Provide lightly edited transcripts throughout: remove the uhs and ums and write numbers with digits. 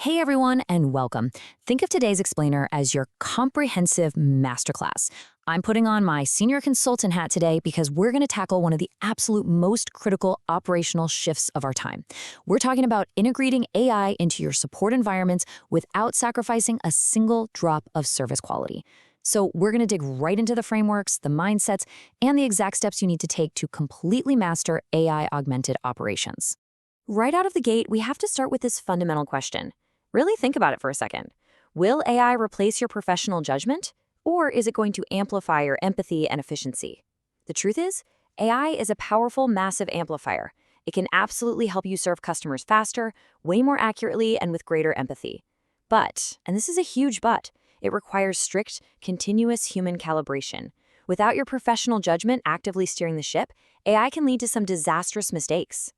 Hey everyone, and welcome. Think of today's explainer as your comprehensive masterclass. I'm putting on my senior consultant hat today because we're going to tackle one of the absolute most critical operational shifts of our time. We're talking about integrating AI into your support environments without sacrificing a single drop of service quality. So we're going to dig right into the frameworks, the mindsets, and the exact steps you need to take to completely master AI-augmented operations. Right out of the gate, we have to start with this fundamental question. Really think about it for a second. Will AI replace your professional judgment, or is it going to amplify your empathy and efficiency? The truth is, AI is a powerful, massive amplifier. It can absolutely help you serve customers faster, way more accurately, and with greater empathy. But, and this is a huge but, it requires strict, continuous human calibration. Without your professional judgment actively steering the ship, AI can lead to some disastrous mistakes.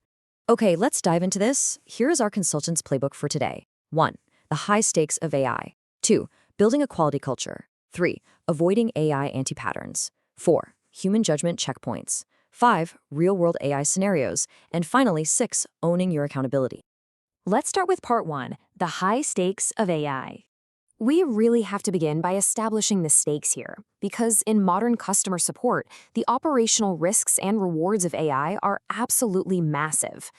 Okay, let's dive into this. Here's our consultant's playbook for today. 1. The high stakes of AI. 2. Building a quality culture. 3. Avoiding AI anti-patterns. 4. Human judgment checkpoints. 5. Real-world AI scenarios. And finally, 6. Owning your accountability. Let's start with part 1, the high stakes of AI. We really have to begin by establishing the stakes here, because in modern customer support, the operational risks and rewards of AI are absolutely massive.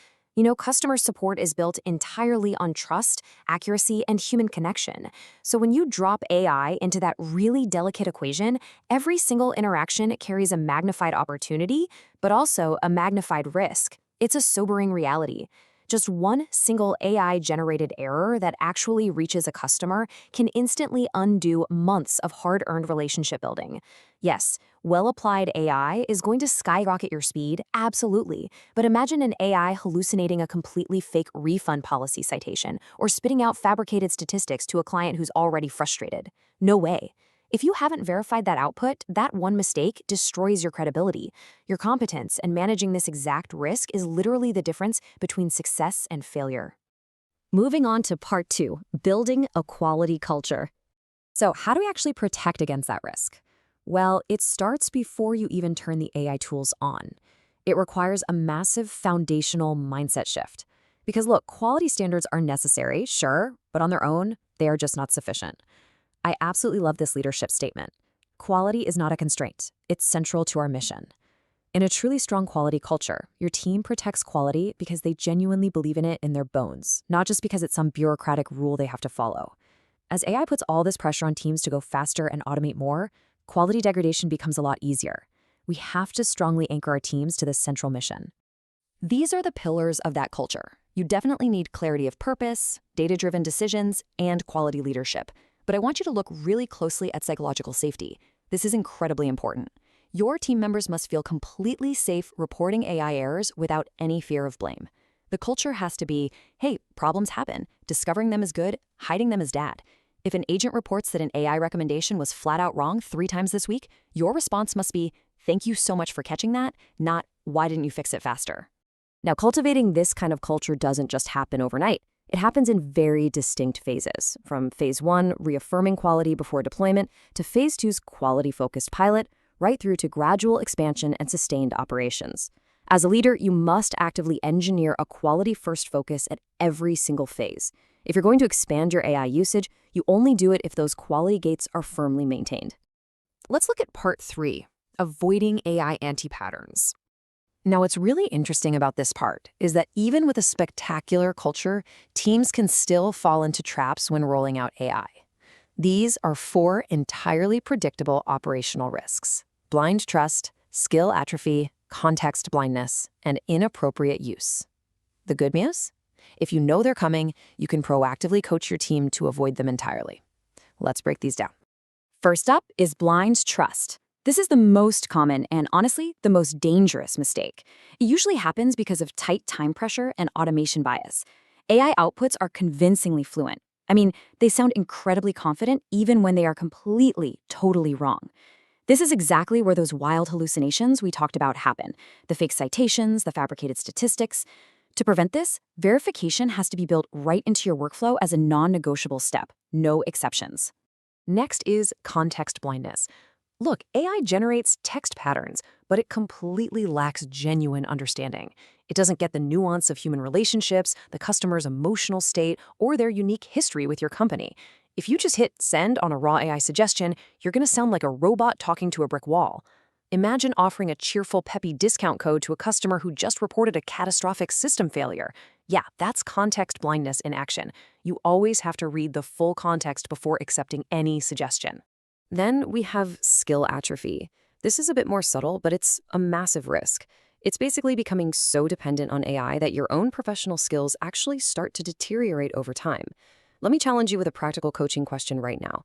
Customer support is built entirely on trust, accuracy, and human connection. So when you drop AI into that really delicate equation, every single interaction carries a magnified opportunity, but also a magnified risk. It's a sobering reality. Just one single AI-generated error that actually reaches a customer can instantly undo months of hard-earned relationship building. Yes, well-applied AI is going to skyrocket your speed, absolutely. But imagine an AI hallucinating a completely fake refund policy citation or spitting out fabricated statistics to a client who's already frustrated. No way. If you haven't verified that output, that one mistake destroys your credibility. Your competence and managing this exact risk is literally the difference between success and failure. Moving on to part 2, building a quality culture. So how do we actually protect against that risk? Well, it starts before you even turn the AI tools on. It requires a massive foundational mindset shift. Because look, quality standards are necessary, sure, but on their own, they are just not sufficient. I absolutely love this leadership statement. Quality is not a constraint. It's central to our mission. In a truly strong quality culture, your team protects quality because they genuinely believe in it in their bones, not just because it's some bureaucratic rule they have to follow. As AI puts all this pressure on teams to go faster and automate more, quality degradation becomes a lot easier. We have to strongly anchor our teams to this central mission. These are the pillars of that culture. You definitely need clarity of purpose, data-driven decisions, and quality leadership. But I want you to look really closely at psychological safety. This is incredibly important. Your team members must feel completely safe reporting AI errors without any fear of blame. The culture has to be, hey, problems happen. Discovering them is good, hiding them is bad. If an agent reports that an AI recommendation was flat out wrong 3 times this week, your response must be, thank you so much for catching that, not, why didn't you fix it faster? Now, cultivating this kind of culture doesn't just happen overnight. It happens in very distinct phases, from phase 1, reaffirming quality before deployment, to phase 2's quality-focused pilot, right through to gradual expansion and sustained operations. As a leader, you must actively engineer a quality-first focus at every single phase. If you're going to expand your AI usage, you only do it if those quality gates are firmly maintained. Let's look at part 3, avoiding AI anti-patterns. Now, what's really interesting about this part is that even with a spectacular culture, teams can still fall into traps when rolling out AI. These are 4 entirely predictable operational risks: blind trust, skill atrophy, context blindness, and inappropriate use. The good news? If you know they're coming, you can proactively coach your team to avoid them entirely. Let's break these down. First up is blind trust. This is the most common and, honestly, the most dangerous mistake. It usually happens because of tight time pressure and automation bias. AI outputs are convincingly fluent. I mean, they sound incredibly confident even when they are completely, totally wrong. This is exactly where those wild hallucinations we talked about happen. The fake citations, the fabricated statistics. To prevent this, verification has to be built right into your workflow as a non-negotiable step. No exceptions. Next is context blindness. Look, AI generates text patterns, but it completely lacks genuine understanding. It doesn't get the nuance of human relationships, the customer's emotional state, or their unique history with your company. If you just hit send on a raw AI suggestion, you're going to sound like a robot talking to a brick wall. Imagine offering a cheerful, peppy discount code to a customer who just reported a catastrophic system failure. Yeah, that's context blindness in action. You always have to read the full context before accepting any suggestion. Then we have skill atrophy. This is a bit more subtle, but it's a massive risk. It's basically becoming so dependent on AI that your own professional skills actually start to deteriorate over time. Let me challenge you with a practical coaching question right now.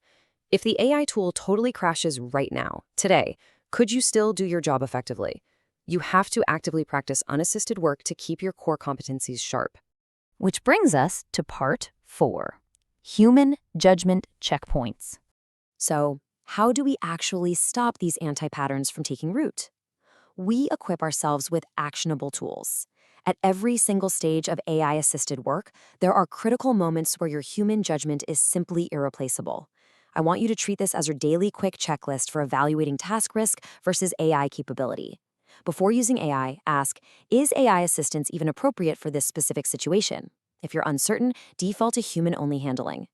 If the AI tool totally crashes right now, today, could you still do your job effectively? You have to actively practice unassisted work to keep your core competencies sharp. Which brings us to part 4, human judgment checkpoints. So, how do we actually stop these anti-patterns from taking root? We equip ourselves with actionable tools. At every single stage of AI-assisted work, there are critical moments where your human judgment is simply irreplaceable. I want you to treat this as your daily quick checklist for evaluating task risk versus AI capability. Before using AI, ask, is AI assistance even appropriate for this specific situation? If you're uncertain, default to human-only handling.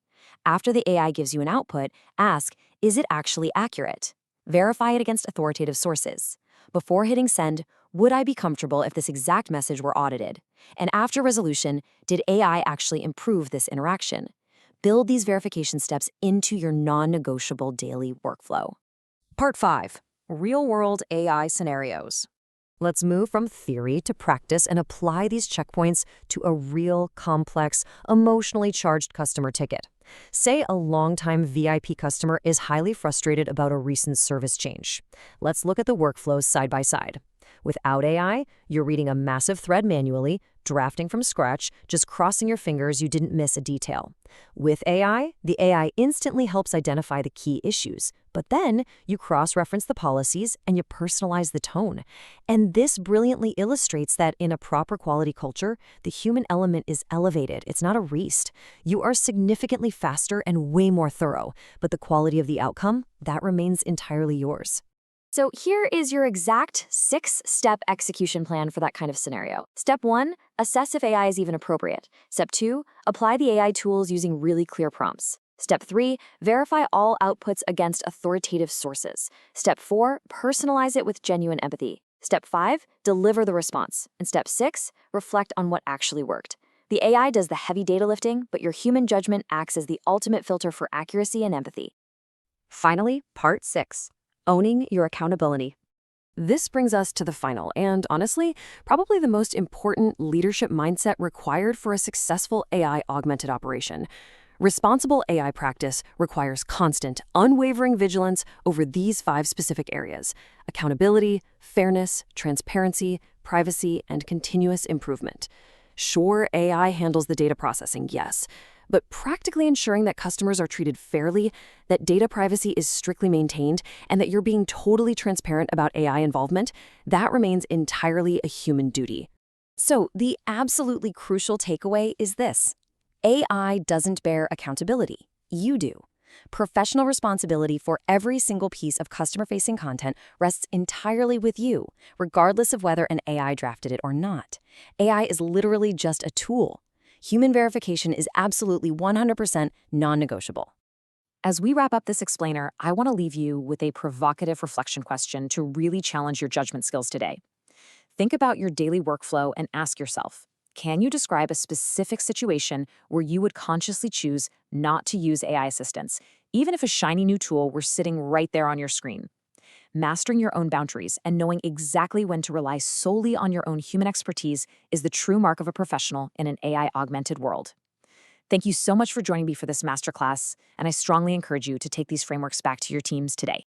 After the AI gives you an output, ask, is it actually accurate? Verify it against authoritative sources. Before hitting send, would I be comfortable if this exact message were audited? And after resolution, did AI actually improve this interaction? Build these verification steps into your non-negotiable daily workflow. Part 5. Real-world AI scenarios. Let's move from theory to practice and apply these checkpoints to a real, complex, emotionally charged customer ticket. Say a longtime VIP customer is highly frustrated about a recent service change. Let's look at the workflows side by side. Without AI, you're reading a massive thread manually, drafting from scratch, just crossing your fingers you didn't miss a detail. With AI, the AI instantly helps identify the key issues, but then you cross-reference the policies and you personalize the tone. And this brilliantly illustrates that in a proper quality culture, the human element is elevated. It's not erased. You are significantly faster and way more thorough, but the quality of the outcome, that remains entirely yours. So here is your exact 6-step execution plan for that kind of scenario. Step 1, assess if AI is even appropriate. Step 2, apply the AI tools using really clear prompts. Step 3, verify all outputs against authoritative sources. Step 4, personalize it with genuine empathy. Step 5, deliver the response. And Step 6, reflect on what actually worked. The AI does the heavy data lifting, but your human judgment acts as the ultimate filter for accuracy and empathy. Finally, part 6. Owning your accountability. This brings us to the final and, honestly, probably the most important leadership mindset required for a successful AI-augmented operation. Responsible AI practice requires constant, unwavering vigilance over these 5 specific areas: accountability, fairness, transparency, privacy, and continuous improvement. Sure, AI handles the data processing, yes, but practically ensuring that customers are treated fairly, that data privacy is strictly maintained, and that you're being totally transparent about AI involvement, that remains entirely a human duty. So the absolutely crucial takeaway is this: AI doesn't bear accountability. You do. Professional responsibility for every single piece of customer-facing content rests entirely with you, regardless of whether an AI drafted it or not. AI is literally just a tool. Human verification is absolutely 100% non-negotiable. As we wrap up this explainer, I want to leave you with a provocative reflection question to really challenge your judgment skills today. Think about your daily workflow and ask yourself, can you describe a specific situation where you would consciously choose not to use AI assistance, even if a shiny new tool were sitting right there on your screen? Mastering your own boundaries and knowing exactly when to rely solely on your own human expertise is the true mark of a professional in an AI-augmented world. Thank you so much for joining me for this masterclass, and I strongly encourage you to take these frameworks back to your teams today.